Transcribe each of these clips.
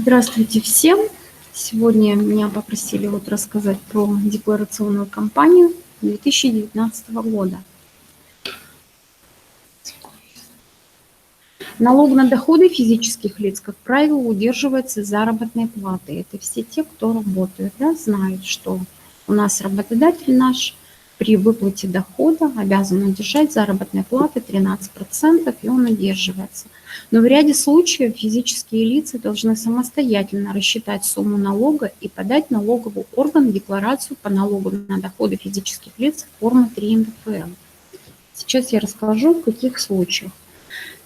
Здравствуйте всем! Сегодня меня попросили рассказать про декларационную кампанию 2019 года. Налог на доходы физических лиц, как правило, удерживается с заработной платы. Это все те, кто работают, знают, что у нас работодатель наш при выплате дохода обязан удержать заработной платы 13%, и он удерживается. Но в ряде случаев физические лица должны самостоятельно рассчитать сумму налога и подать в налоговый орган декларацию по налогу на доходы физических лиц формы 3 НДФЛ. Сейчас я расскажу, в каких случаях.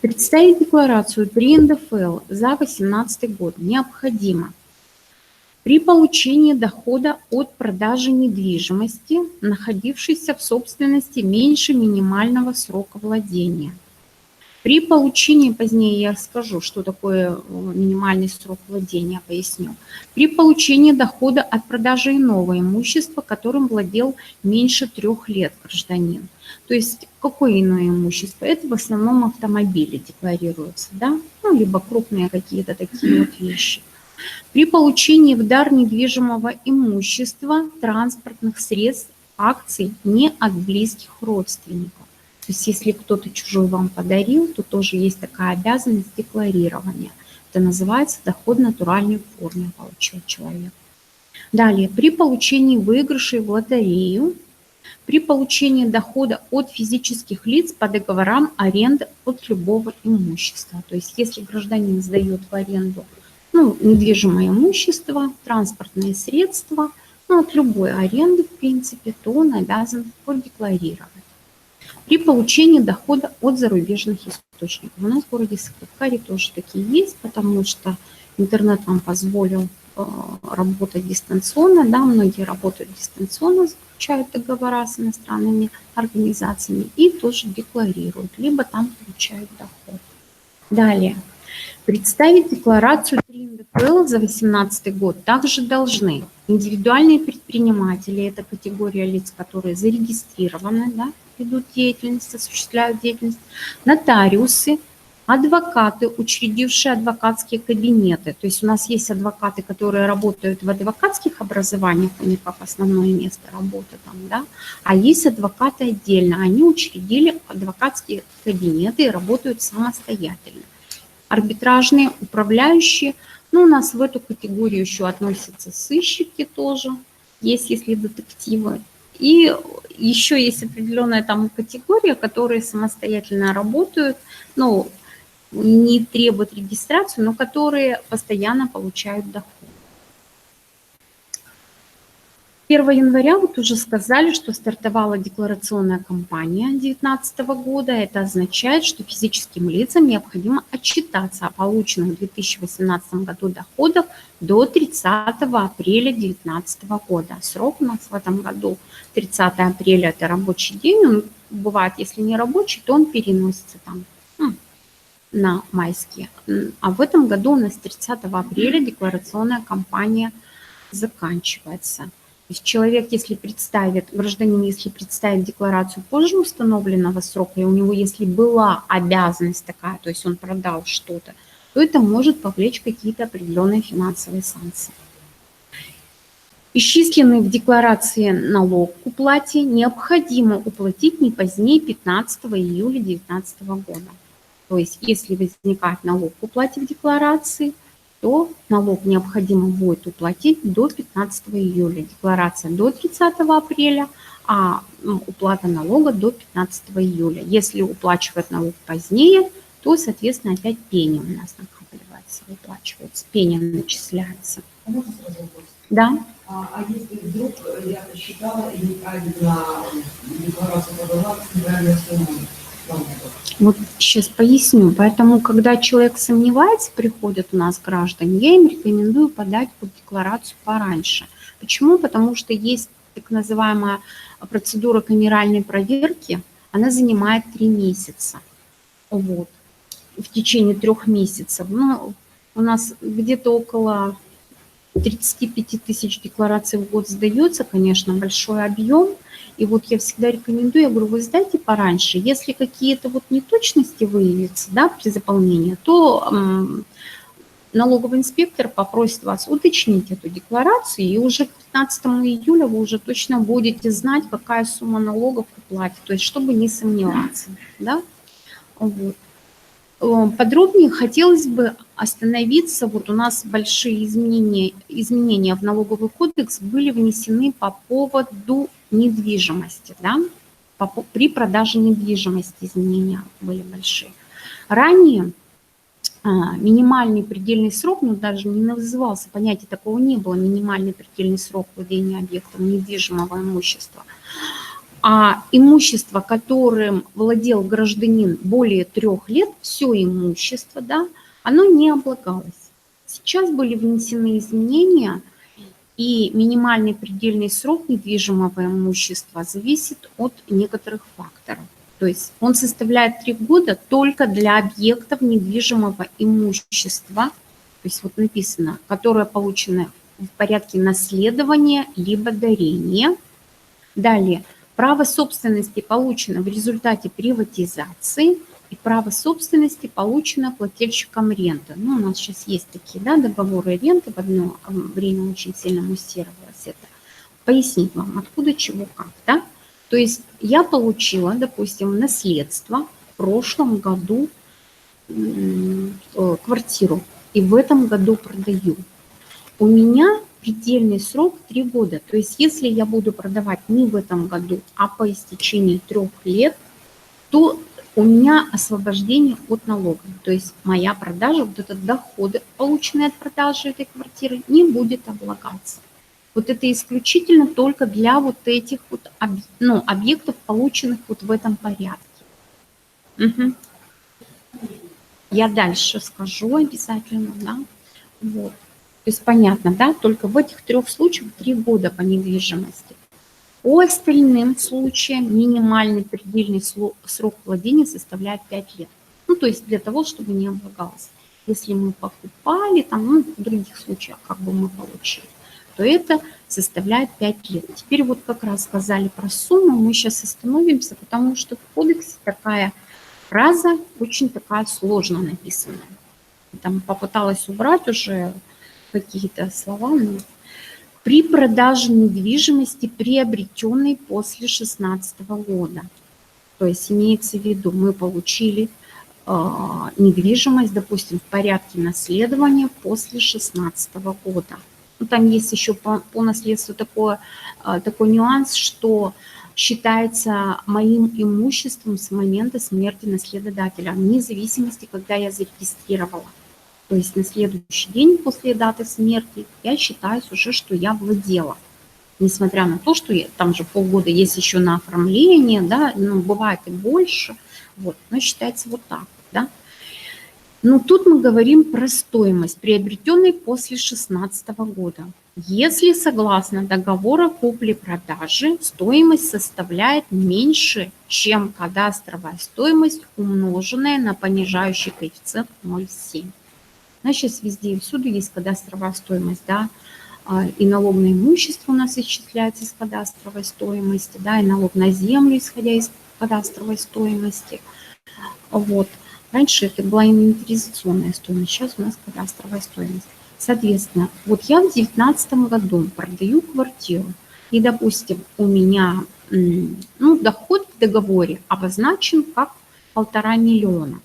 Представить декларацию 3 НДФЛ за 2018 год необходимо при получении дохода от продажи недвижимости, находившейся в собственности меньше минимального срока владения. При получении, позднее я расскажу, что такое минимальный срок владения, поясню. При получении дохода от продажи иного имущества, которым владел меньше 3 лет гражданин. То есть какое иное имущество? Это в основном автомобили декларируются, либо крупные какие-то такие вещи. При получении в дар недвижимого имущества, транспортных средств, акций не от близких родственников. То есть если кто-то чужой вам подарил, то тоже есть такая обязанность декларирования. Это называется доход в натуральной форме получил человек. Далее, при получении выигрышей в лотерею, при получении дохода от физических лиц по договорам аренды от любого имущества. То есть если гражданин сдает в аренду недвижимое имущество, транспортные средства, от любой аренды, в принципе, то он обязан продекларировать. При получении дохода от зарубежных источников. У нас в городе Сыктывкаре тоже такие есть, потому что интернет нам позволил работать дистанционно. Многие работают дистанционно, заключают договора с иностранными организациями и тоже декларируют, либо там получают доход. Далее. Представить декларацию 3 НДФЛ за 2018 год также должны индивидуальные предприниматели, это категория лиц, которые зарегистрированы, ведут деятельность, осуществляют деятельность, нотариусы, адвокаты, учредившие адвокатские кабинеты. То есть у нас есть адвокаты, которые работают в адвокатских образованиях, у них как основное место работы а есть адвокаты отдельно, они учредили адвокатские кабинеты и работают самостоятельно. Арбитражные, управляющие, у нас в эту категорию еще относятся сыщики тоже, есть если детективы. И еще есть определенная категория, которые самостоятельно работают, не требуют регистрацию, но которые постоянно получают доход. 1 января уже сказали, что стартовала декларационная кампания 2019 года. Это означает, что физическим лицам необходимо отчитаться о полученных в 2018 году доходах до 30 апреля 2019 года. Срок у нас в этом году 30 апреля – это рабочий день. Он бывает, если не рабочий, то он переносится на майские. А в этом году у нас 30 апреля декларационная кампания заканчивается. То есть человек, гражданин, если представит декларацию позже установленного срока, и у него, если была обязанность такая, то есть он продал что-то, то это может повлечь какие-то определенные финансовые санкции. Исчисленный в декларации налог к уплате необходимо уплатить не позднее 15 июля 2019 года. То есть если возникает налог к уплате в декларации, то налог необходимо будет уплатить до 15 июля. Декларация до 30 апреля, а уплата налога до 15 июля. Если уплачивать налог позднее, то, соответственно, опять пени у нас накапливается, выплачивается, пени начисляется. Можно сразу вопрос? Да. А если вдруг я посчитала и неправильно декларацию подала с неправильной суммой? Вот сейчас поясню. Поэтому, когда человек сомневается, приходят у нас граждане, я им рекомендую подать декларацию пораньше. Почему? Потому что есть так называемая процедура камеральной проверки, она занимает 3 месяца. В течение 3 месяцев. У нас где-то около 35 тысяч деклараций в год сдается, конечно, большой объем. И я всегда рекомендую, я говорю, вы сдайте пораньше. Если какие-то неточности выявятся при заполнении, то налоговый инспектор попросит вас уточнить эту декларацию, и уже к 15 июля вы уже точно будете знать, какая сумма налогов вы платите, то есть чтобы не сомневаться, да. Вот. Подробнее хотелось бы остановиться, вот у нас большие изменения в налоговый кодекс были внесены по поводу недвижимости, да, при продаже недвижимости изменения были большие. Ранее минимальный предельный срок, ну даже не назывался, понятия такого не было, минимальный предельный срок владения объектом недвижимого имущества, а имущество, которым владел гражданин более 3 лет, все имущество, да, оно не облагалось. Сейчас были внесены изменения, и минимальный предельный срок недвижимого имущества зависит от некоторых факторов. То есть он составляет 3 года только для объектов недвижимого имущества, то есть вот написано, которое получено в порядке наследования либо дарения. Далее, право собственности получено в результате приватизации, и право собственности получено плательщиком ренты. Ну, у нас сейчас есть такие, да, договоры ренты, в одно время очень сильно муссировалось это. Пояснить вам, откуда, чего, как, да? То есть я получила, допустим, наследство в прошлом году квартиру, и в этом году продаю. У меня предельный срок 3 года. То есть если я буду продавать не в этом году, а по истечении 3 лет, то у меня освобождение от налога. То есть моя продажа, вот этот доход, полученный от продажи этой квартиры, не будет облагаться. Вот это исключительно только для вот этих вот объектов, полученных вот в этом порядке. Угу. Я дальше скажу обязательно, да. Вот. То есть понятно, да, только в этих 3 случаях 3 года по недвижимости. По остальным случаям минимальный предельный срок владения составляет 5 лет. Ну, то есть для того, чтобы не облагалось. Если мы покупали, там, ну, в других случаях как бы мы получили, то это составляет 5 лет. Теперь вот как раз сказали про сумму, мы сейчас остановимся, потому что в кодексе такая фраза очень такая сложно написанная. Там попыталась убрать уже какие-то слова, но при продаже недвижимости, приобретенной после 2016 года. То есть имеется в виду, мы получили недвижимость, допустим, в порядке наследования после 2016 года. Ну, там есть еще по наследству такой нюанс, что считается моим имуществом с момента смерти наследодателя, вне зависимости, когда я зарегистрировала. То есть на следующий день после даты смерти я считаюсь уже, что я владела. Несмотря на то, что там же полгода есть еще на оформление, да, ну, бывает и больше, вот, но считается вот так, да. Но тут мы говорим про стоимость, приобретенной после 2016 года. Если согласно договора купли-продажи, стоимость составляет меньше, чем кадастровая стоимость, умноженная на понижающий коэффициент 0,7. Значит, везде и всюду есть кадастровая стоимость, да, и налог на имущество у нас исчисляется из кадастровой стоимости, да, и налог на землю, исходя из кадастровой стоимости. Вот. Раньше это была инвентаризационная стоимость, сейчас у нас кадастровая стоимость. Соответственно, вот я в 2019 году продаю квартиру, и, допустим, у меня доход в договоре обозначен как 1,5 миллиона.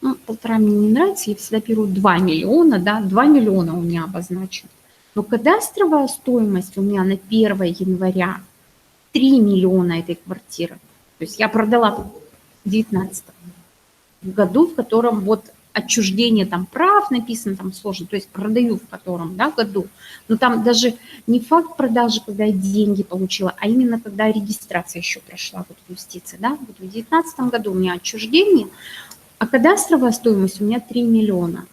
Ну, 1,5 мне не нравится, я всегда беру 2 миллиона, да, 2 миллиона у меня обозначено. Но кадастровая стоимость у меня на 1 января 3 миллиона этой квартиры. То есть я продала в 2019 году, в котором вот отчуждение там прав написано, там сложно, то есть продаю в котором, да, году. Но там даже не факт продажи, когда я деньги получила, а именно когда регистрация еще прошла вот в юстиции, да. Вот в 2019 году у меня отчуждение, а кадастровая стоимость у меня 3 миллиона.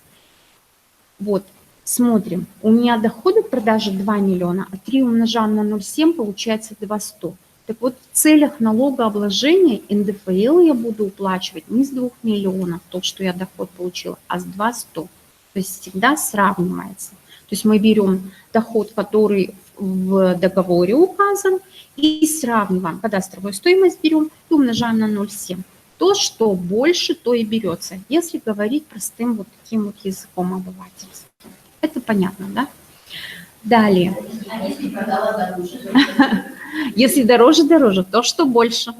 Вот, смотрим. У меня доходы от продажи 2 миллиона, а 3 умножаем на 0,7 получается 200. Так вот, в целях налогообложения НДФЛ я буду уплачивать не с 2 миллионов, тот, что я доход получила, а с 200. То есть всегда сравнивается. То есть мы берем доход, который в договоре указан, и сравниваем. Кадастровую стоимость берем и умножаем на 0,7. То, что больше, то и берется, если говорить простым вот таким вот языком обывательским. Это понятно, да? Далее. А если продала дороже? Если дороже, то, что больше.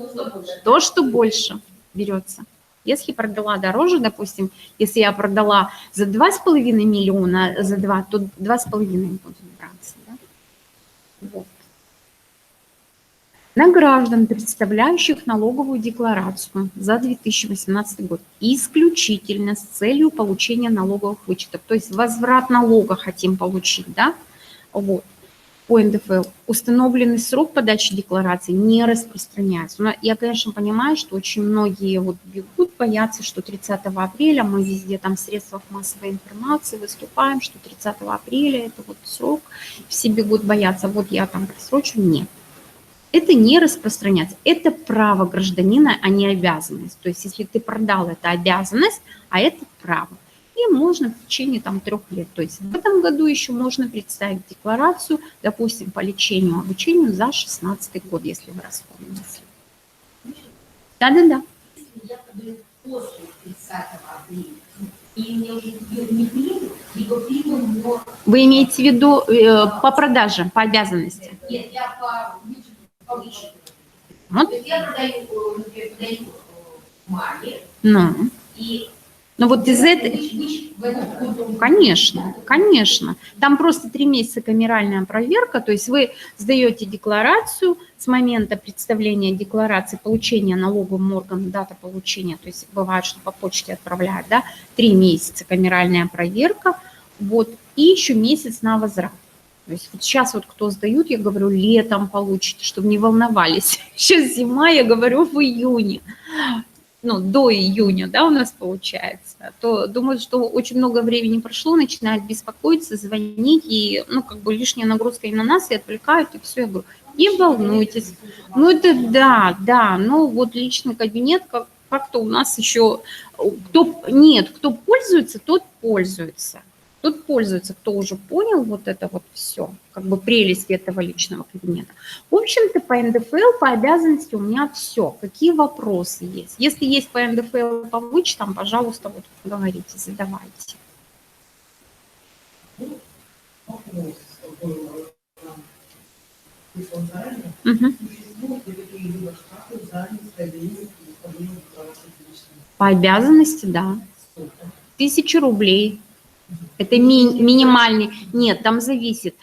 То, что больше берется. Если продала дороже, допустим, если я продала за 2,5 миллиона, за 2, то 2,5 будет браться. Да? Вот. На граждан, представляющих налоговую декларацию за 2018 год, исключительно с целью получения налоговых вычетов. То есть возврат налога хотим получить, да? Вот. По НДФЛ установленный срок подачи декларации не распространяется. Но я, конечно, понимаю, что очень многие вот бегут, боятся, что 30 апреля мы везде там в средствах массовой информации выступаем, что 30 апреля это вот срок, все бегут, боятся, вот я там просрочу. Нет. Это не распространяется. Это право гражданина, а не обязанность. То есть если ты продал, это обязанность, а это право. И можно в течение там 3 лет. То есть в этом году еще можно представить декларацию, допустим, по лечению, обучению за 2016 год, если вы вспомните. Да-да-да. Если я подаю после 30 апреля, и мне уже не примут, либо примут, но... Вы имеете в виду по продаже, по обязанности? Нет, я по вычету. Вот. То есть я продаю, например, подаю маме, Ну. и... Ну вот из этого... В этом году... Конечно, конечно. Там просто 3 месяца камеральная проверка, то есть вы сдаете декларацию с момента представления декларации, получения налоговым органом, дата получения, то есть бывает, что по почте отправляют, да, 3 месяца камеральная проверка, вот, и еще месяц на возврат. То есть вот сейчас вот кто сдают, я говорю, летом получите, чтобы не волновались. Сейчас зима, я говорю, в июне. Ну, до июня, да, у нас получается, то думают, что очень много времени прошло, начинают беспокоиться, звонить, и, ну, как бы лишняя нагрузка и на нас, и отвлекают, и все. Я говорю, не волнуйтесь. Ну, это да, ну, вот личный кабинет как-то у нас еще, кто пользуется, тот пользуется. Тут пользуется, кто уже понял вот это вот все, как бы прелесть этого личного кабинета. В общем-то, по НДФЛ, по обязанности у меня все. Какие вопросы есть? Если есть по НДФЛ, по вычетам, пожалуйста, вот говорите, задавайте. Вопрос был прислан заранее. Угу. Существуют ли какие-либо штрафы за нестабильность и нестабильность декларации физических По обязанности, да. лиц? 1000 рублей. Это минимальный. Нет, там зависит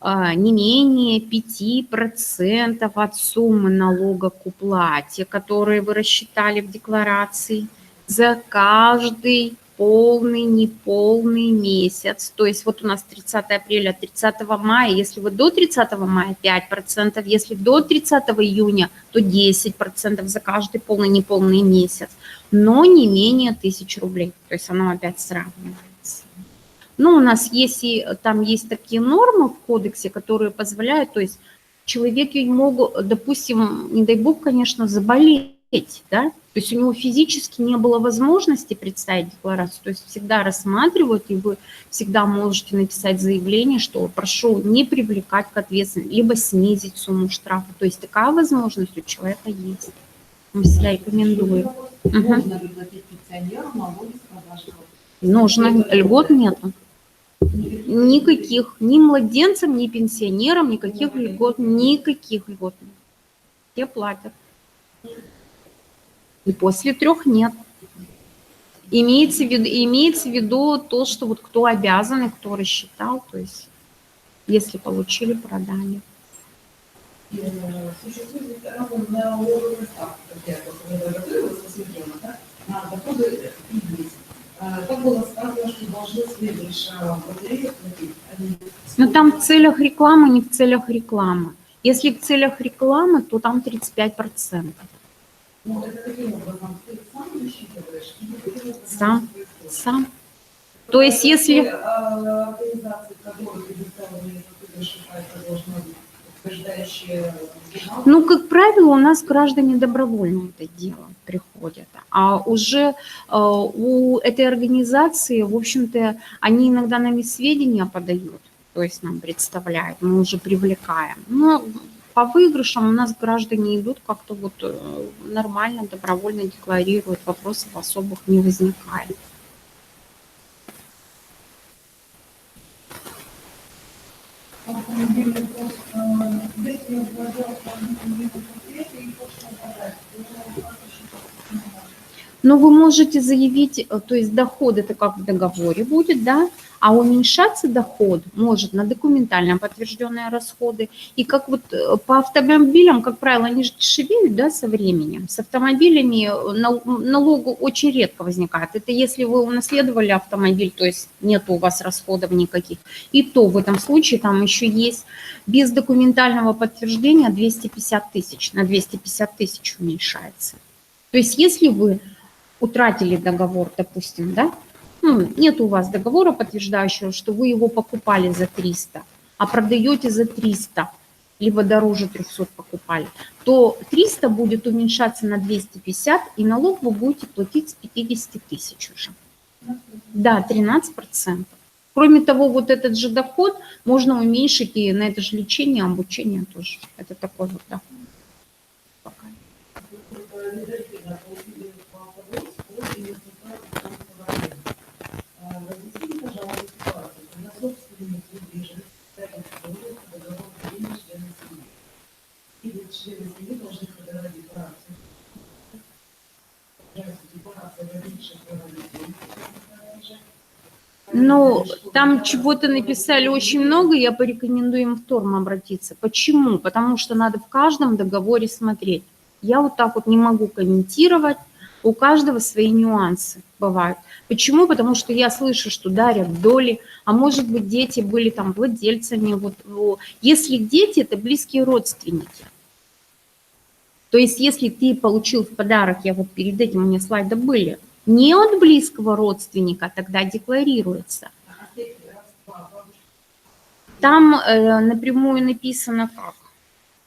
не менее 5% от суммы налога к уплате, которые вы рассчитали в декларации, за каждый полный, неполный месяц. То есть вот у нас 30 апреля, 30 мая, если вы до 30 мая 5%, если до 30 июня, то 10% за каждый полный, неполный месяц, но не менее 1000 рублей. То есть оно опять сравнивается. Ну, у нас есть там есть такие нормы в кодексе, которые позволяют, то есть человеки могут, допустим, не дай бог, конечно, заболеть, да, то есть у него физически не было возможности представить декларацию, то есть всегда рассматривают, и вы всегда можете написать заявление, что прошу не привлекать к ответственности, либо снизить сумму штрафа, то есть такая возможность у человека есть. Мы всегда рекомендуем. Можно ли платить пенсионерам налоги с продажи? Нужно, льгот нету. Никаких, ни младенцам, ни пенсионерам, никаких льгот нет. Все платят. И после 3 нет. Имеется в виду то, что вот кто обязан и кто рассчитал, то есть если получили, продали. Существует разные налоговые ставки, как я просто готовилась, посмотрела, да, на доходы и бизнес. Как было сказано, что должны следующие батареи платить? Но там в целях рекламы, не в целях рекламы. Если в целях рекламы, то там 35%. Ну, это каким образом? Ты сам рассчитываешь? Сам. То есть если... Организации, которые предоставлены, ты рассчитаешь, должны быть утверждающие... Ну, как правило, у нас граждане добровольно это дело приходят. А уже у этой организации, в общем-то, они иногда нам и сведения подают, то есть нам представляют, мы уже привлекаем. Но По выигрышам у нас граждане идут как-то вот нормально, добровольно декларируют, вопросов особых не возникает. Автомобильный пост, если я ввожу автомобильный портрет и хочу подать, Но вы можете заявить, то есть доход это как в договоре будет, да, а уменьшаться доход может на документально подтвержденные расходы. И как вот по автомобилям, как правило, они же дешевеют, да, со временем. С автомобилями налог очень редко возникает. Это если вы унаследовали автомобиль, то есть нет у вас расходов никаких. И то в этом случае там еще есть без документального подтверждения 250 тысяч, на 250 тысяч уменьшается. То есть если вы утратили договор, допустим, да, нет у вас договора, подтверждающего, что вы его покупали за 300, а продаете за 300, либо дороже 300 покупали, то 300 будет уменьшаться на 250, и налог вы будете платить с 50 тысяч уже. Да, 13%. Кроме того, вот этот же доход можно уменьшить и на это же лечение, обучение тоже. Это такой вот доход. Пока. Разъясните, пожалуйста, ситуацию, когда собственник недвижимости ставит договор по договору деления члена семьи. И члены семьи должны подавать декларацию. Декларация родивших детей. Ну, там чего-то написали очень много, я порекомендую им в ТОРМ обратиться. Почему? Потому что надо в каждом договоре смотреть. Я вот так вот не могу комментировать, у каждого свои нюансы бывают. Почему? Потому что я слышу, что дарят доли, а может быть дети были там владельцами. Вот. Если дети, это близкие родственники. То есть если ты получил в подарок, я вот перед этим у меня слайды были, не от близкого родственника, тогда декларируется. Там напрямую написано как,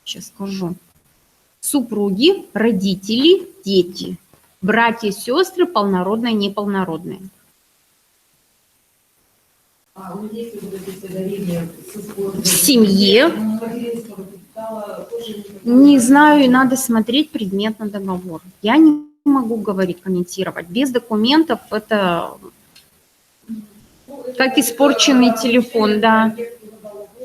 сейчас скажу, супруги, родители, дети, братья, сестры, полнородные, неполнородные. А у них есть дарение В семье, не знаю, и надо смотреть предметно договор. Я не могу говорить, комментировать. Без документов это как испорченный телефон, да.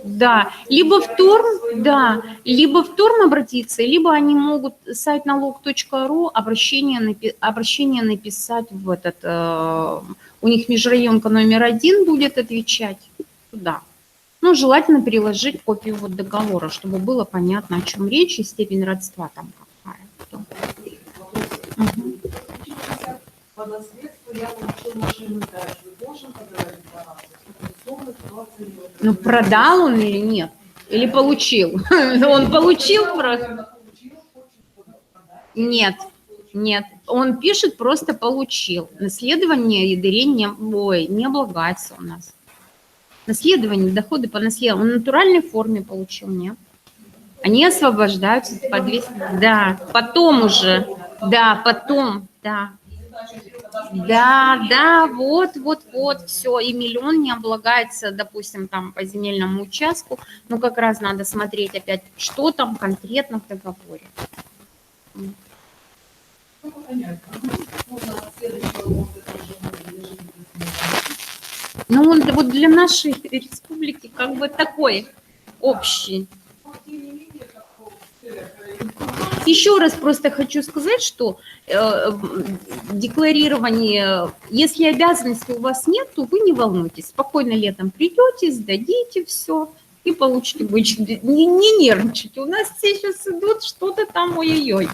Да, либо в ТОРМ, да, либо в ТОРМ обратиться, либо они могут сайт налог.ру обращение написать в этот, у них межрайонка номер 1 будет отвечать туда. Ну, желательно переложить копию вот договора, чтобы было понятно, о чем речь и степень родства там какая. По наследству я получил машину дачу. Должен подавать декларацию? Ну, продал он или нет? Или получил? Он получил просто? Нет, нет. Он пишет, просто получил. Наследование и дарение не облагается у нас. Наследование, доходы по наследованию. Он в натуральной форме получил, нет? Они освобождаются по 200. Да, потом уже. Да, потом, да. Да, вот, все, и миллион не облагается, допустим, там по земельному участку, ну как раз надо смотреть опять, что там конкретно в договоре. Ну, он вот для нашей республики как бы такой общий. Еще раз просто хочу сказать, что декларирование, если обязанностей у вас нет, то вы не волнуйтесь. Спокойно летом придете, сдадите все и получите бычок. Не нервничайте, у нас все сейчас идут что-то там, ой-ой-ой.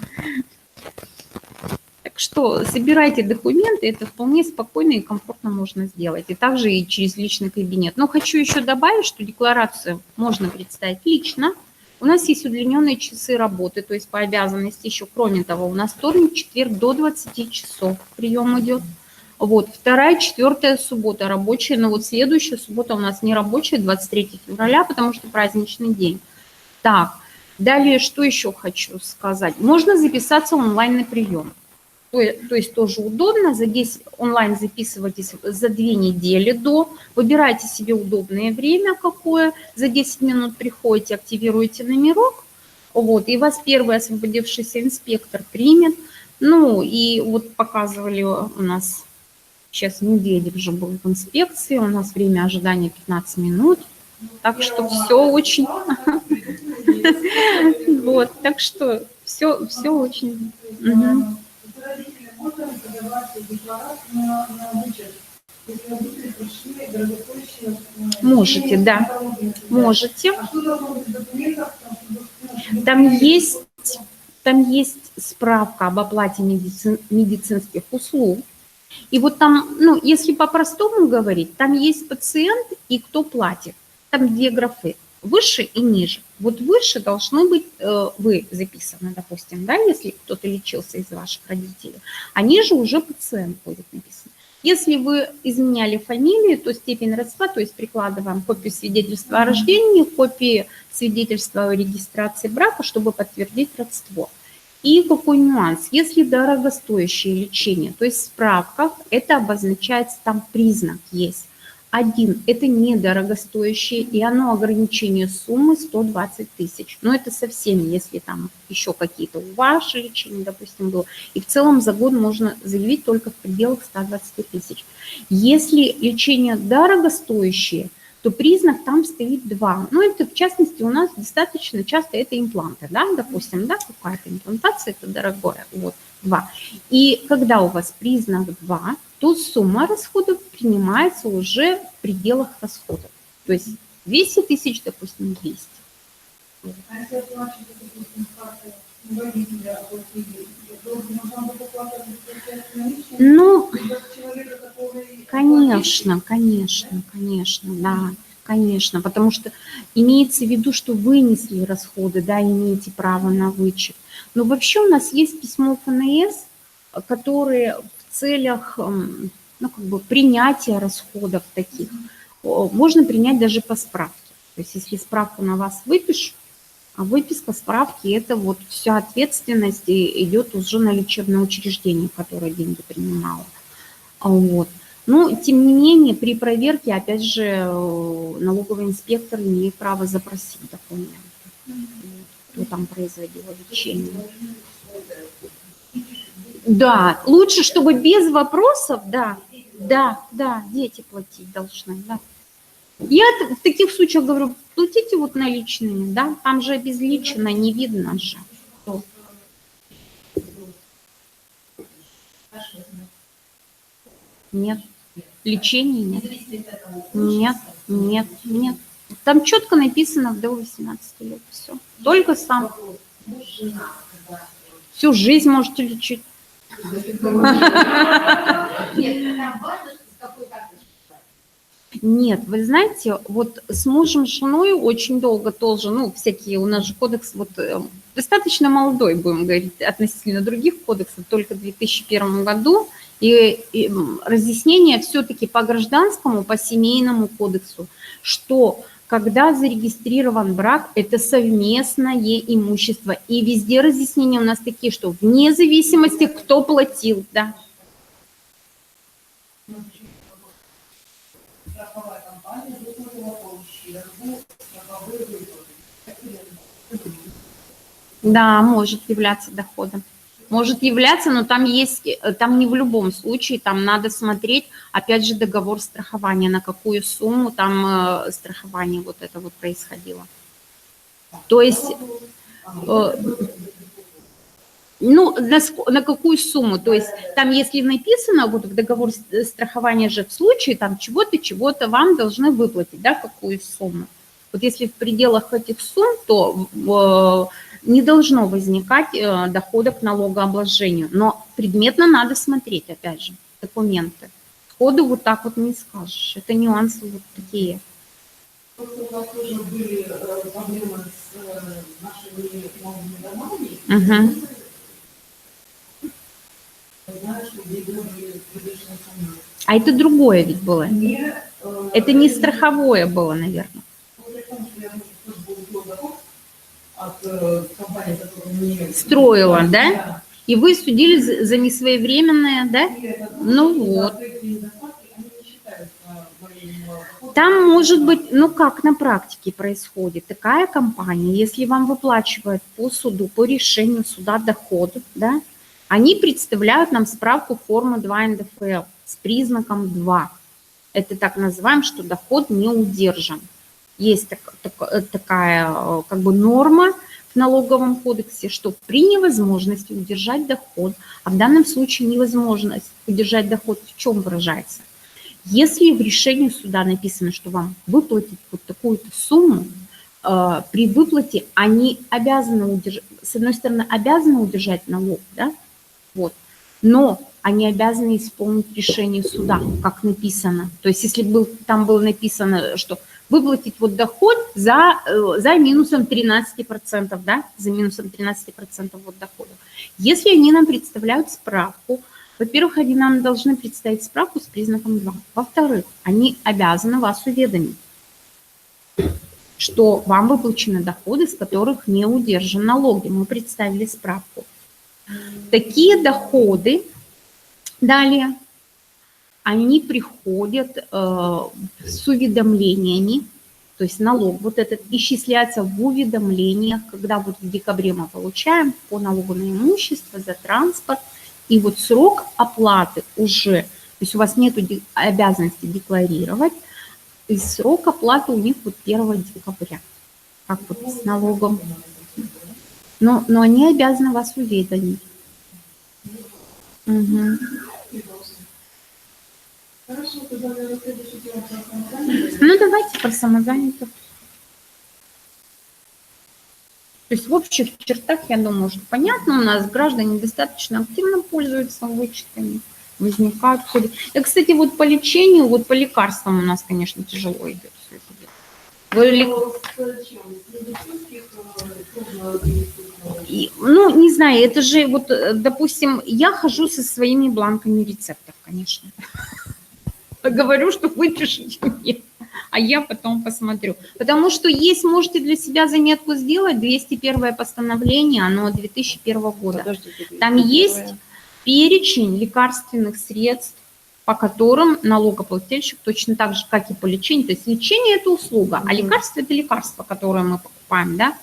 Так что собирайте документы, это вполне спокойно и комфортно можно сделать. И также и через личный кабинет. Но хочу еще добавить, что декларацию можно представить лично. У нас есть удлиненные часы работы, то есть по обязанности еще, кроме того, у нас вторник, четверг до 20 часов прием идет. Вот, 2-я, 4-я суббота рабочая, но вот следующая суббота у нас не рабочая, 23 февраля, потому что праздничный день. Так, далее, что еще хочу сказать. Можно записаться онлайн на прием. То есть тоже удобно, онлайн записывайтесь за 2 недели до, выбирайте себе удобное время какое, за 10 минут приходите, активируете номерок, Вот, и вас первый освободившийся инспектор примет. Ну, и вот показывали у нас сейчас Медведев же был в инспекции, у нас время ожидания 15 минут. Так что все очень... Вот, так что все очень... Мгм. Родители, можно подавать декларацию на вычет, если родители пришли дорогостоящие... Можете, да. Можете. А что должно быть в документах? Там есть справка об оплате медицинских услуг. И вот там, ну, если по-простому говорить, там есть пациент и кто платит. Там две графы, выше и ниже. Вот выше должны быть вы записаны, допустим, да, если кто-то лечился из ваших родителей, а ниже уже пациент будет написан. Если вы изменяли фамилию, то степень родства, то есть прикладываем копию свидетельства о рождении, копии свидетельства о регистрации брака, чтобы подтвердить родство. И какой нюанс? Если дорогостоящее лечение, то есть в справках это обозначается, там признак есть. Один, это недорогостоящее, и оно ограничение суммы 120 тысяч. Но это со всеми, если там еще какие-то у ваше лечение, допустим, было. И в целом за год можно заявить только в пределах 120 тысяч. Если лечение дорогостоящее, то признак там стоит два. Ну, это, в частности, у нас достаточно часто это импланты, да, допустим, да, какая-то имплантация, это дорогое, вот, 2. И когда у вас признак 2, то сумма расходов принимается уже в пределах расходов. То есть 200 тысяч, допустим, 200. А если оплачивать, допустим, карты водителя, должна быть оплата наличными? Ну, Человека, который... конечно, да, конечно, потому что имеется в виду, что вынесли расходы, да, имеете право на вычет. Но вообще у нас есть письмо ФНС, которые в целях, ну, как бы принятия расходов таких можно принять даже по справке. То есть если справку на вас выпишут, а выписка справки – это вот вся ответственность идет уже на лечебное учреждение, которое деньги принимало. Вот. Но, тем не менее, при проверке, опять же, налоговый инспектор имеет право запросить документы, кто там производил лечение. Да, лучше, чтобы без вопросов, да, дети платить должны, да. Я в таких случаях говорю, платите вот наличными, да, там же обезличено, не видно же. Нет, лечения нет. Нет. Там четко написано до 18 лет, все. Только сам. Всю жизнь можете лечить. Нет, вы знаете, вот с мужем, с женой очень долго тоже, ну, всякие, у нас же кодекс вот достаточно молодой, будем говорить, относительно других кодексов, только в 2001 году, и разъяснение все-таки по гражданскому, по семейному кодексу, что когда зарегистрирован брак, это совместное имущество, и везде разъяснения у нас такие, что вне зависимости, кто платил, да. Страховая компания выплатила по ущербу страховые выплаты. Да, может являться доходом. Может являться, но там есть, там не в любом случае, там надо смотреть, опять же, договор страхования, на какую сумму там страхование вот это вот происходило. То есть, ну, на какую сумму, то есть там, если написано, вот в договор страхования же в случае там чего-то вам должны выплатить, да, какую сумму. Вот если в пределах этих сумм, то не должно возникать дохода к налогообложению. Но предметно надо смотреть, опять же, документы. Сходу вот так вот не скажешь. Это нюансы вот такие. Просто у нас тоже были проблемы с нашими новыми домами. Угу. Знаешь, что где были привычные сомнения. А это другое ведь было? Это не страховое было, наверное. От компании, которая не... Строила, да? И вы судили за несвоевременное, да? Ну вот. Там может быть, ну как на практике происходит, такая компания, если вам выплачивают по суду, по решению суда доход, да, они представляют нам справку формы 2 НДФЛ с признаком 2. Это так называем, что доход не удержан. Есть такая как бы норма в налоговом кодексе, что при невозможности удержать доход, а в данном случае невозможность удержать доход в чем выражается? Если в решении суда написано, что вам выплатить вот такую-то сумму, при выплате они обязаны удержать, с одной стороны, обязаны удержать налог, да, вот, но они обязаны исполнить решение суда, как написано. То есть если там было написано, что выплатить вот доход за минусом 13%, да, за минусом 13% вот дохода. Если они нам представляют справку, во-первых, они нам должны представить справку с признаком 2. Во-вторых, они обязаны вас уведомить, что вам выплачены доходы, с которых не удержан налоги. Мы представили справку. Такие доходы, далее, они приходят с уведомлениями, то есть налог вот этот исчисляется в уведомлениях, когда вот в декабре мы получаем по налогу на имущество, за транспорт, и вот срок оплаты уже, то есть у вас нет обязанности декларировать, и срок оплаты у них вот 1 декабря, как вот с налогом. Но они обязаны вас уведомить. Угу. Хорошо, тогда, наверное, следующий тема про самозанятых. Ну, давайте про самозанятых. То есть в общих чертах, я думаю, что понятно, у нас граждане достаточно активно пользуются вычетами, возникают в ходе. И, кстати, вот по лечению, вот по лекарствам у нас, конечно, тяжело идет все это дело. Ну, не знаю, это же вот, допустим, я хожу со своими бланками рецептов, конечно. Говорю, что выпишите мне, а я потом посмотрю. Потому что есть, можете для себя заметку сделать, 201 постановление, оно 2001 года. Подождите, Там есть перечень лекарственных средств, по которым налогоплательщик точно так же, как и по лечению. То есть лечение – это услуга, а лекарство – это лекарство, которое мы покупаем, да.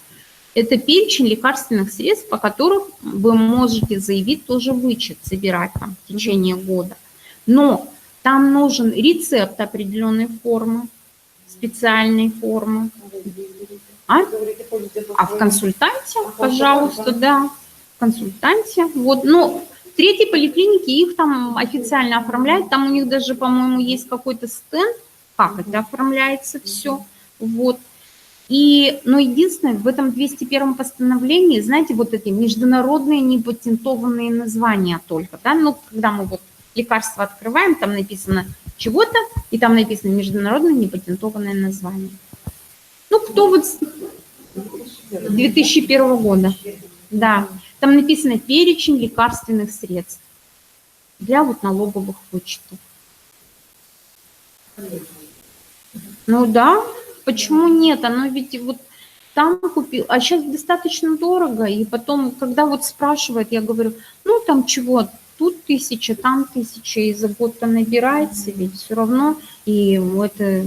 Это перечень лекарственных средств, по которым вы можете заявить тоже вычет, собирать там в течение года. Но там нужен рецепт определенной формы, специальной формы. А в консультанте, пожалуйста, да, в консультанте. Вот, ну, в третьей поликлинике их там официально оформляют, там у них даже, по-моему, есть какой-то стенд, как это оформляется все, вот. И, но единственное, в этом 201 постановлении, знаете, вот эти международные непатентованные названия только, да, ну, когда мы вот лекарство открываем, там написано чего-то, и там написано международное непатентованное название. Ну, кто вот с 2001 года, да, там написано перечень лекарственных средств для вот налоговых вычетов. Ну да, почему нет? Оно ведь вот там купил, а сейчас достаточно дорого, и потом, когда вот спрашивают, я говорю, ну там чего, тут 1000, там 1000, и за год-то набирается, ведь все равно, и это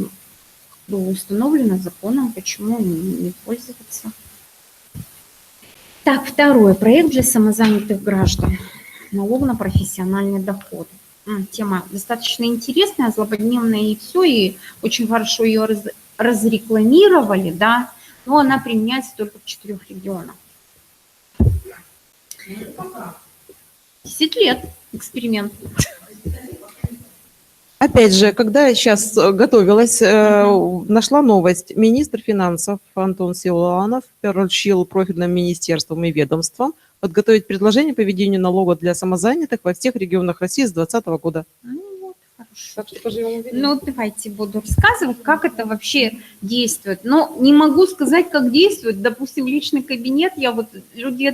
установлено законом, почему не пользоваться. Так, второй проект для самозанятых граждан. Налог на профессиональный доход. Тема достаточно интересная, злободневная и все, и очень хорошо ее разрекламировали, да, но она применяется только в 4 регионах. 10 лет эксперимент. Опять же, когда я сейчас готовилась, нашла новость. Министр финансов Антон Силуанов поручил профильным министерствам и ведомствам подготовить предложение по введению налога для самозанятых во всех регионах России с 2020 года. Ну вот, хорошо. Так что поживем увидим. Ну, давайте буду рассказывать, как это вообще действует. Но не могу сказать, как действует. Допустим, личный кабинет, я вот люди,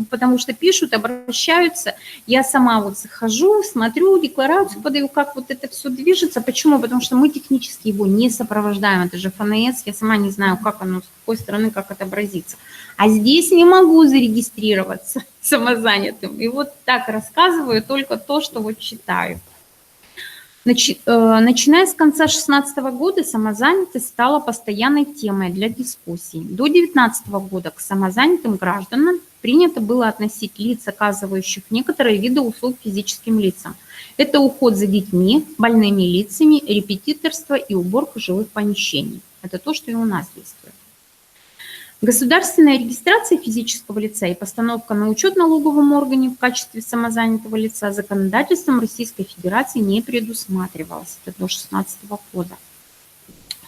потому что пишут, обращаются, я сама вот захожу, смотрю, декларацию подаю, как вот это все движется. Почему? Потому что мы технически его не сопровождаем. Это же ФНС, я сама не знаю, как оно, с какой стороны, как это отобразится. А здесь не могу зарегистрироваться самозанятым. И вот так рассказываю только то, что вот читаю. Начиная с конца 2016 года самозанятость стала постоянной темой для дискуссий. До 2019 года к самозанятым гражданам принято было относить лиц, оказывающих некоторые виды услуг физическим лицам. Это уход за детьми, больными лицами, репетиторство и уборка жилых помещений. Это то, что и у нас действует. Государственная регистрация физического лица и постановка на учет налоговом органе в качестве самозанятого лица законодательством Российской Федерации не предусматривалось. Это до 2016 года.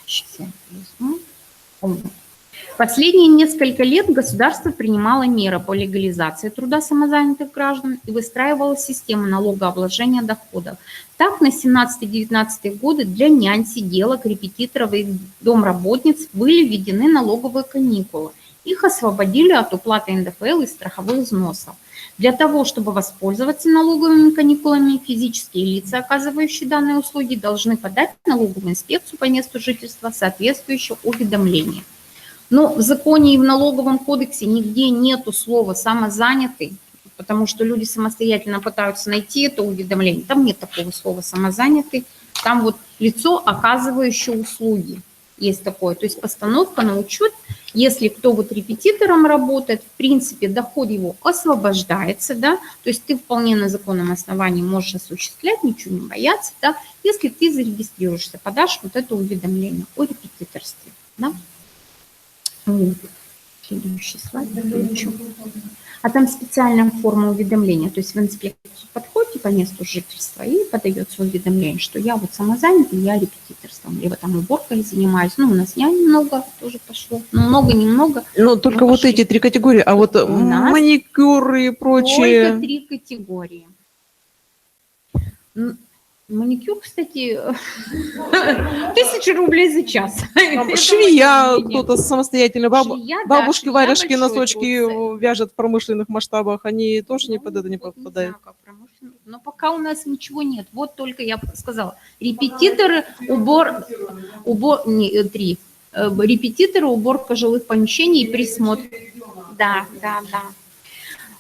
Сейчас я возьму. Последние несколько лет государство принимало меры по легализации труда самозанятых граждан и выстраивало систему налогообложения доходов. Так, на 17-19 годы для нянь, сиделок, репетиторов и домработниц были введены налоговые каникулы. Их освободили от уплаты НДФЛ и страховых взносов. Для того, чтобы воспользоваться налоговыми каникулами, физические лица, оказывающие данные услуги, должны подать в налоговую инспекцию по месту жительства соответствующее уведомление. Но в законе и в налоговом кодексе нигде нету слова «самозанятый», потому что люди самостоятельно пытаются найти это уведомление. Там нет такого слова «самозанятый». Там вот лицо, оказывающее услуги. Есть такое. То есть постановка на учет, если кто вот репетитором работает, в принципе, доход его освобождается, да, то есть ты вполне на законном основании можешь осуществлять, ничего не бояться, да, если ты зарегистрируешься, подашь вот это уведомление о репетиторстве, да. Вот. Следующий слайд. А там специальная форма уведомления. То есть в инспекцию подходите по месту жительства и подается уведомление, что я вот самозанятый, я репетиторством, либо там уборкой занимаюсь. Ну, у нас нянь много тоже пошло. Ну, много-немного. Но только вот эти 3 категории, а вот маникюры и прочее. Только 3 категории. Маникюр, кстати, 1000 рублей за час. Там швея, кто-то самостоятельно, Швея, да, бабушки швея варежки, большой носочки труд. вяжут в промышленных масштабах, они тоже не Ну, под это не вот попадают. знаю, как промышленный. Но пока у нас ничего нет. Вот только я сказала, репетиторы, не, 3. Репетиторы, уборка жилых помещений и присмотр. Да.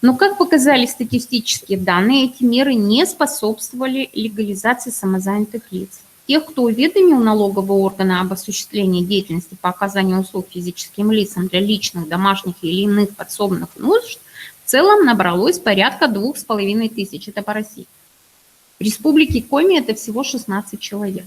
Но, как показали статистические данные, эти меры не способствовали легализации самозанятых лиц. Тех, кто уведомил налоговые органы об осуществлении деятельности по оказанию услуг физическим лицам для личных, домашних или иных подсобных нужд, в целом набралось порядка 2500. Это по России. В Республике Коми это всего 16 человек.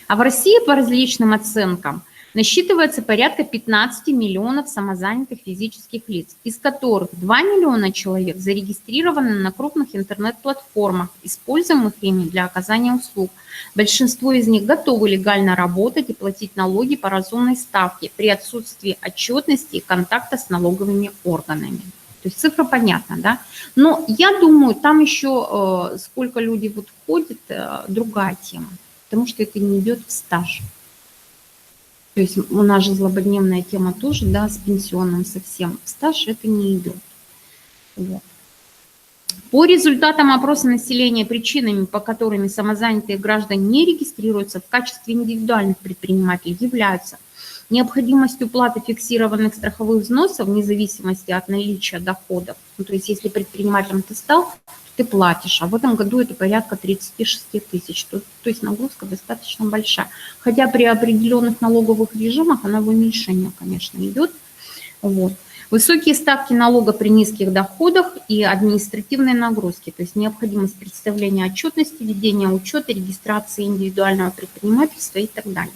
А в России, по различным оценкам, насчитывается порядка 15 миллионов самозанятых физических лиц, из которых 2 миллиона человек зарегистрированы на крупных интернет-платформах, используемых ими для оказания услуг. Большинство из них готовы легально работать и платить налоги по разумной ставке при отсутствии отчетности и контакта с налоговыми органами. То есть цифра понятна, да? Но я думаю, там еще сколько людей вот входит, другая тема, потому что это не идет в стаж. То есть у нас же злободневная тема тоже, да, с пенсионным совсем. В стаж это не идет. Вот. По результатам опроса населения причинами, по которым самозанятые граждане не регистрируются в качестве индивидуальных предпринимателей, являются необходимость уплаты фиксированных страховых взносов вне зависимости от наличия доходов. Ну, то есть если предпринимателем ты стал, то ты платишь, а в этом году это порядка 36 тысяч. То есть нагрузка достаточно большая. Хотя при определенных налоговых режимах она в уменьшение, конечно, идет. Вот. Высокие ставки налога при низких доходах и административные нагрузки, то есть необходимость представления отчетности, ведения учета, регистрации индивидуального предпринимательства и так далее.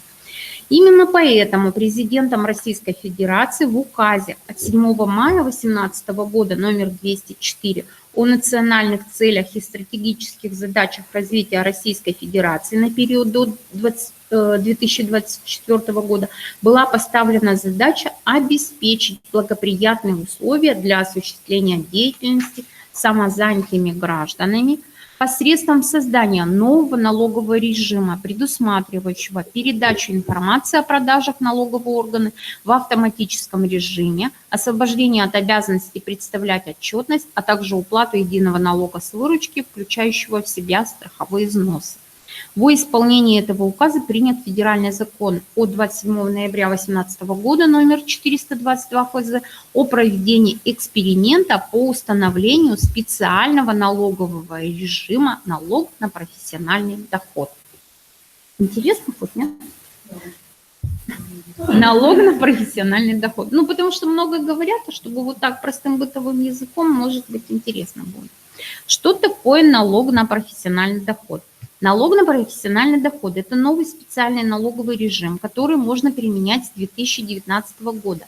Именно поэтому президентом Российской Федерации в указе от 7 мая 2018 года номер 204 о национальных целях и стратегических задачах развития Российской Федерации на период до 2024 года была поставлена задача обеспечить благоприятные условия для осуществления деятельности самозанятыми гражданами посредством создания нового налогового режима, предусматривающего передачу информации о продажах налоговые органы в автоматическом режиме, освобождение от обязанности представлять отчетность, а также уплату единого налога с выручки, включающего в себя страховые взносы. Во исполнение этого указа принят федеральный закон от 27 ноября 2018 года номер 422 ФЗ о проведении эксперимента по установлению специального налогового режима налог на профессиональный доход. Интересно хоть, нет? Налог на профессиональный доход. Ну, потому что много говорят, а чтобы вот так простым бытовым языком, может быть, интересно будет. Что такое налог на профессиональный доход? Налог на профессиональный доход – это новый специальный налоговый режим, который можно применять с 2019 года.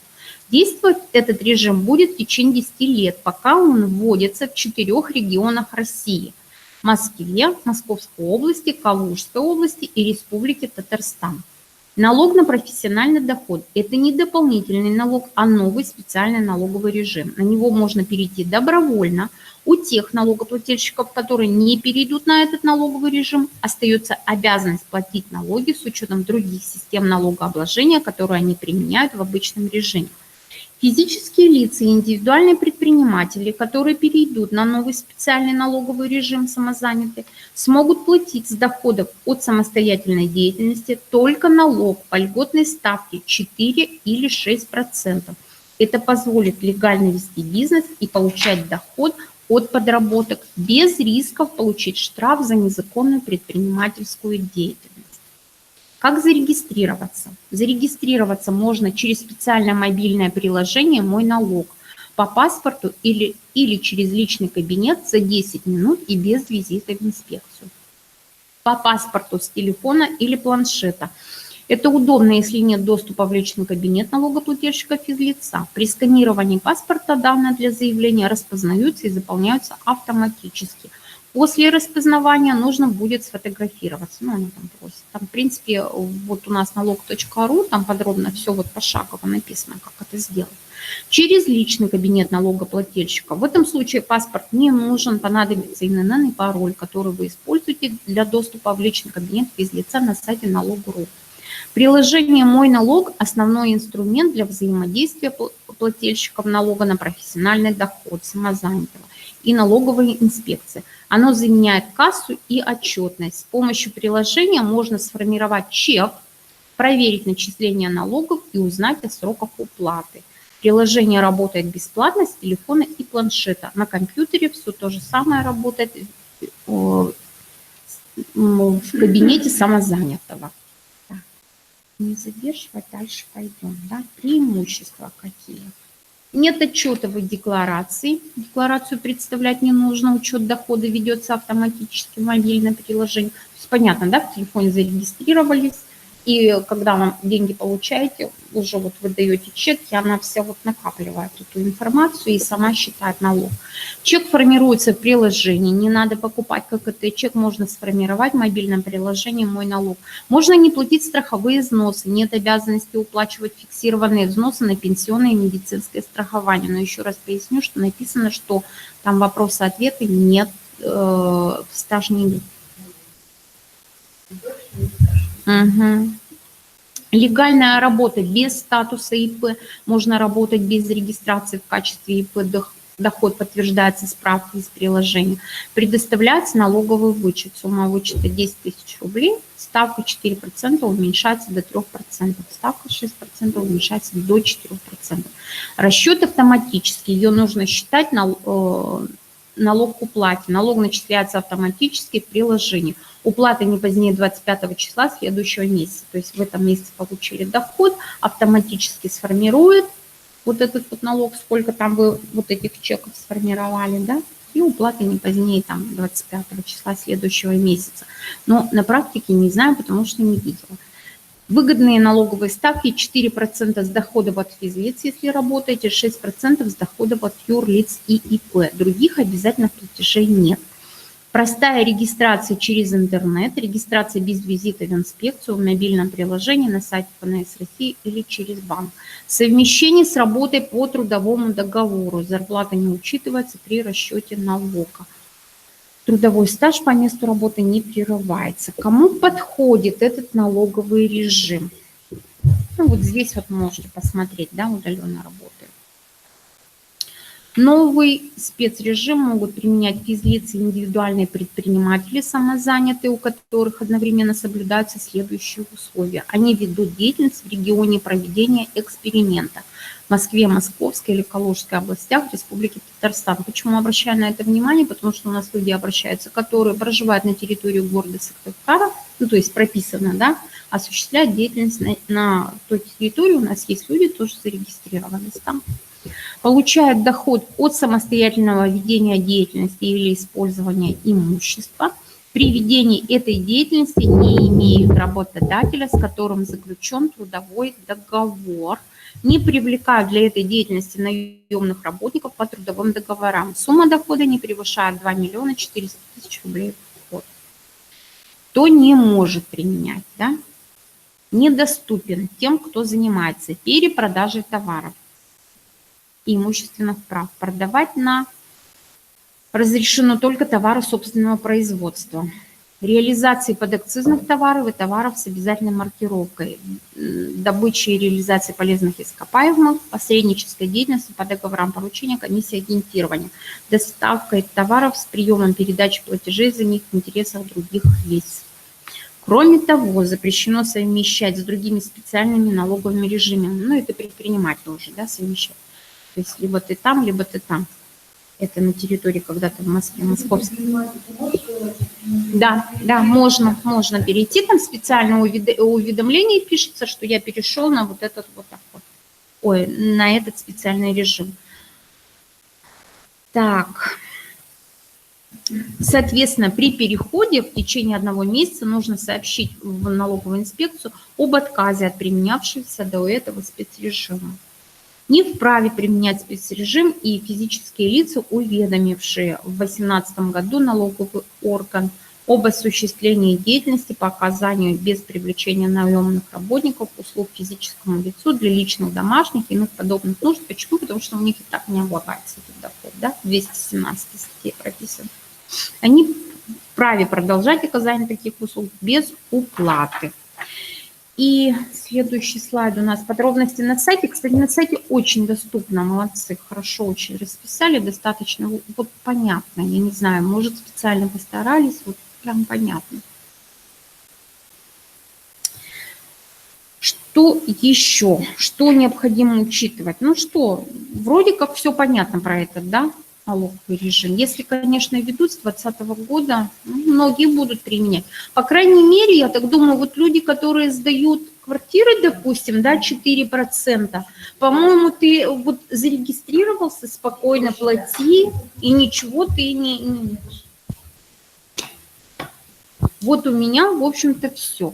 Действовать этот режим будет в течение 10 лет, пока он вводится в 4 регионах России – Москве, Московской области, Калужской области и Республике Татарстан. Налог на профессиональный доход – это не дополнительный налог, а новый специальный налоговый режим. На него можно перейти добровольно. У тех налогоплательщиков, которые не перейдут на этот налоговый режим, остается обязанность платить налоги с учетом других систем налогообложения, которые они применяют в обычном режиме. Физические лица и индивидуальные предприниматели, которые перейдут на новый специальный налоговый режим самозанятые, смогут платить с доходов от самостоятельной деятельности только налог по льготной ставке 4 или 6%. Это позволит легально вести бизнес и получать доход от подработок без рисков получить штраф за незаконную предпринимательскую деятельность. Как зарегистрироваться? Зарегистрироваться можно через специальное мобильное приложение «Мой налог» по паспорту или через личный кабинет за 10 минут и без визита в инспекцию. По паспорту с телефона или планшета. Это удобно, если нет доступа в личный кабинет налогоплательщика физлица. При сканировании паспорта данные для заявления распознаются и заполняются автоматически. После распознавания нужно будет сфотографироваться. Ну, они там просят. Там, в принципе, вот у нас налог.ру, там подробно все вот пошагово написано, как это сделать. Через личный кабинет налогоплательщика. В этом случае паспорт не нужен, понадобится ИНН и пароль, который вы используете для доступа в личный кабинет физлица на сайте налог.ру. Приложение «Мой налог» – основной инструмент для взаимодействия плательщиков налога на профессиональный доход самозанятого и налоговой инспекции. Оно заменяет кассу и отчетность. С помощью приложения можно сформировать чек, проверить начисление налогов и узнать о сроках уплаты. Приложение работает бесплатно с телефона и планшета. На компьютере все то же самое работает в кабинете самозанятого. Так, не задерживать, дальше пойдем. Да? Преимущества какие? Нет отчетовой декларации. Декларацию представлять не нужно. Учет дохода ведется автоматически в мобильном приложении. То есть понятно, да, в телефоне зарегистрировались, и когда вам деньги получаете, уже вот вы даете чек, и она вся вот накапливает эту информацию и сама считает налог. Чек формируется в приложении, не надо покупать ККТ, чек можно сформировать в мобильном приложении «Мой налог». Можно не платить страховые взносы, нет обязанности уплачивать фиксированные взносы на пенсионное и медицинское страхование. Но еще раз поясню, что написано, что там вопросы-ответы нет, стаж не идет. Угу. Легальная работа без статуса ИП, можно работать без регистрации в качестве ИП, доход подтверждается справкой из приложения. Предоставляется налоговый вычет, сумма вычета 10 тысяч рублей, ставка 4% уменьшается до 3%, ставка 6% уменьшается до 4%. Расчет автоматический, ее нужно считать налог к уплате. Налог начисляется автоматически в приложении. Уплата не позднее 25 числа следующего месяца. То есть в этом месяце получили доход, автоматически сформирует вот этот вот налог, сколько там вы вот этих чеков сформировали, да, и уплата не позднее там 25 числа следующего месяца. Но на практике не знаю, потому что не видела. Выгодные налоговые ставки 4% с доходов от физлиц, если работаете, 6% с доходов от юрлиц и ИП. Других обязательных платежей нет. Простая регистрация через интернет, регистрация без визита в инспекцию в мобильном приложении на сайте ФНС России или через банк. Совмещение с работой по трудовому договору. Зарплата не учитывается при расчете налога. Трудовой стаж по месту работы не прерывается. Кому подходит этот налоговый режим? Ну, вот здесь вот можете посмотреть, да, удаленно работает. Новый спецрежим могут применять физлицы и индивидуальные предприниматели, самозанятые, у которых одновременно соблюдаются следующие условия. Они ведут деятельность в регионе проведения эксперимента в Москве, Московской или Калужской областях Республики Татарстан. Почему обращаю на это внимание? Потому что у нас люди обращаются, которые проживают на территории города Сыктывкара, ну, то есть прописано, да, осуществляют деятельность на той территории. У нас есть люди, тоже зарегистрировались там. Получают доход от самостоятельного ведения деятельности или использования имущества. При ведении этой деятельности не имеют работодателя, с которым заключен трудовой договор. Не привлекают для этой деятельности наемных работников по трудовым договорам. Сумма дохода не превышает 2 миллиона 400 тысяч рублей в год. Кто не может применять, да? Недоступен тем, кто занимается перепродажей товаров и имущественных прав. Продавать разрешено только товары собственного производства. Реализации подакцизных товаров и товаров с обязательной маркировкой, добычи и реализации полезных ископаемых, посреднической деятельности по договорам поручения, комиссии агентирования, доставкой товаров с приемом передачи платежей за них в интересах других лиц. Кроме того, запрещено совмещать с другими специальными налоговыми режимами. Ну, это предприниматель уже, да, совмещать. То есть либо ты там, либо ты там. Это на территории когда-то в Москве, Московской. Да, можно перейти. Там специальное уведомление пишется, что я перешел на вот этот вот доход. Ой, на этот специальный режим. Так. Соответственно, при переходе в течение 1 месяца нужно сообщить в налоговую инспекцию об отказе от применявшегося до этого спецрежима. Не вправе применять спецрежим и физические лица, уведомившие в 2018 году налоговый орган об осуществлении деятельности по оказанию без привлечения наемных работников услуг физическому лицу для личных, домашних и иных подобных нужд. Почему? Потому что у них и так не облагается этот доход, да, 217 статье прописано. Они вправе продолжать оказание таких услуг без уплаты. И следующий слайд у нас подробности на сайте. Кстати, на сайте очень доступно, молодцы, хорошо очень расписали, достаточно вот понятно. Я не знаю, может, специально постарались, вот прям понятно. Что еще? Что необходимо учитывать? Ну что, вроде как все понятно про этот, да, налоговый режим. Если, конечно, ведут с 2020 года, многие будут применять. По крайней мере, я так думаю, вот люди, которые сдают квартиры, допустим, да, 4%, по-моему, ты вот зарегистрировался, спокойно плати, и ничего ты не... Вот у меня, в общем-то, все.